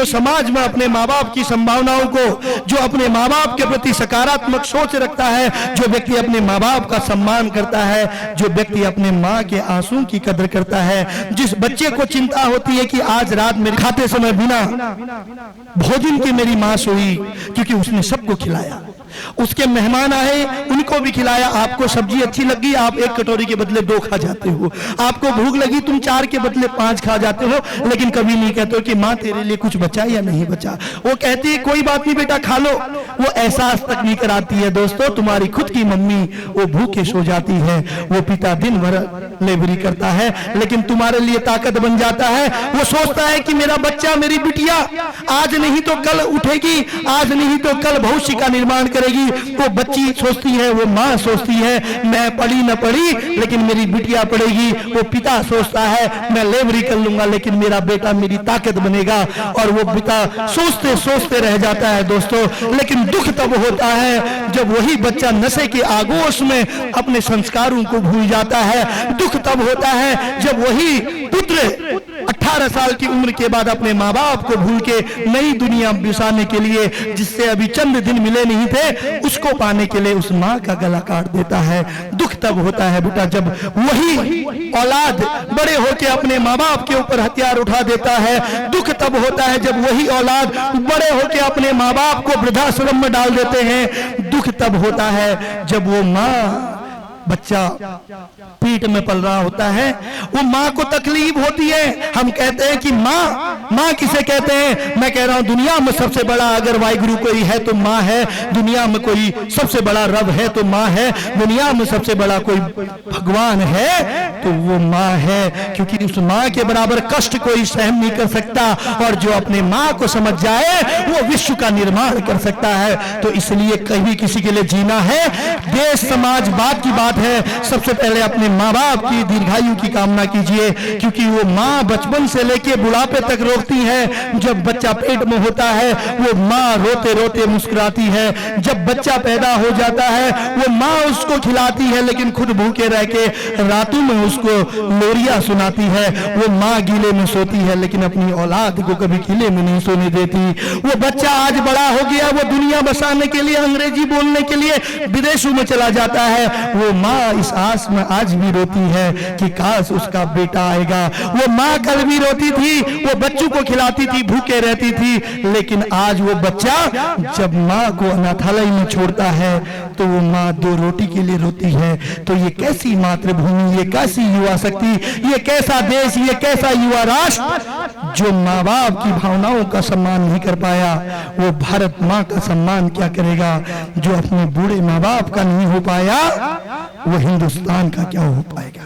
जो समाज में अपने माँ बाप की संभावनाओं को, जो अपने माँ बाप के प्रति सकारात्मक सोच रखता है, जो व्यक्ति अपने माँ बाप का सम्मान करता है, जो व्यक्ति अपने माँ के आंसू की कदर करता है, जिस बच्चे को चिंता होती है कि आज रात मेरे खाते समय बिना भोजन की मेरी माँ सोई, क्योंकि उसने सबको खिलाया, उसके मेहमान आए उनको भी खिलाया। आपको सब्जी अच्छी लगी, आप 1 कटोरी के बदले 2 खा जाते हो। आपको भूख लगी, तुम 4 के बदले 5 खा जाते हो, लेकिन कभी नहीं कहते हो कि माँ तेरे लिए कुछ बचा या नहीं बचा। वो कहती है कोई बात नहीं बेटा खा लो। वो एहसास तक नहीं कराती है दोस्तों, तुम्हारी खुद की मम्मी वो भूखे सो जाती है, वो पिता दिन भर लेबरी करता है, लेकिन तुम्हारे लिए ताकत बन जाता है। वो सोचता है कि मेरा बच्चा, मेरी बिटिया आज नहीं तो कल उठेगी, आज नहीं तो कल भविष्य का निर्माण करेगी। वो बच्ची सोचती है, वो माँ सोचती है मैं पढ़ी न पढ़ी लेकिन मेरी बिटिया पढ़ेगी। वो पिता सोचता है मैं लेबरी कर लूंगा लेकिन मेरा बेटा मेरी ताकत बनेगा, और वो पिता सोचते सोचते रह जाता है दोस्तों। लेकिन दुख तब होता है जब वही बच्चा नशे के आगोश में अपने संस्कारों को भूल जाता है। दुख तब होता है जब वही पुत्र 18 साल की उम्र के बाद अपने माँ बाप को भूल के नई दुनिया बसाने के लिए, जिससे अभी चंद दिन मिले नहीं थे, उसको पाने के लिए उस माँ का गला काट देता है। दुख तब होता है बेटा जब वही औलाद बड़े होके अपने माँ बाप के ऊपर हथियार उठा देता है। दुख तब होता है जब वही औलाद बड़े होके अपने माँ बाप को वृद्धाश्रम में डाल देते हैं। दुख तब होता है जब वो माँ, बच्चा पेट में पल रहा होता है, वो माँ को तकलीफ होती है। हम कहते हैं कि माँ किसे कहते हैं? मैं कह रहा हूं दुनिया में सबसे बड़ा अगर वाहिगुरु कोई है तो माँ है, दुनिया में कोई सबसे बड़ा रब है तो माँ है, दुनिया में सबसे बड़ा कोई भगवान है तो वो माँ है। क्योंकि उस माँ के बराबर कष्ट कोई सहन नहीं कर सकता, और जो अपने माँ को समझ जाए वो विश्व का निर्माण कर सकता है। तो इसलिए कभी किसी के लिए जीना है, देश समाज बात की बात है, सबसे पहले अपने माँ बाप की दीर्घायु की कामना कीजिए, क्योंकि वो माँ बचपन से लेके बुढ़ापे तक रोकती है। जब बच्चा पेट में होता है वो माँ रोते रोते मुस्कुराती है, जब बच्चा पैदा हो जाता है वो माँ उसको खिलाती है लेकिन खुद भूखे रह के रातों में उसको लोरियां सुनाती है। वो माँ गीले में सोती है लेकिन अपनी औलाद को कभी गीले में नहीं सोने देती। वो बच्चा आज बड़ा हो गया, वो दुनिया बसाने के लिए, अंग्रेजी बोलने के लिए विदेशों में चला जाता है। वो माँ इस आस में आज भी रोती है कि काश उसका बेटा आएगा। वो माँ कल भी रोती थी, वो बच्चों को खिलाती थी, भूखे रहती थी, लेकिन आज वो बच्चा जब माँ को अनाथालय में छोड़ता है तो वो माँ 2 रोटी के लिए रोती है। तो ये कैसी मातृभूमि, ये कैसी युवा शक्ति, ये कैसा देश, ये कैसा युवा राष्ट्र जो माँ बाप की भावनाओं का सम्मान नहीं कर पाया, वो भारत माँ का सम्मान क्या करेगा? जो अपने बूढ़े माँ बाप का नहीं हो पाया वो हिंदुस्तान का क्या हो पाएगा?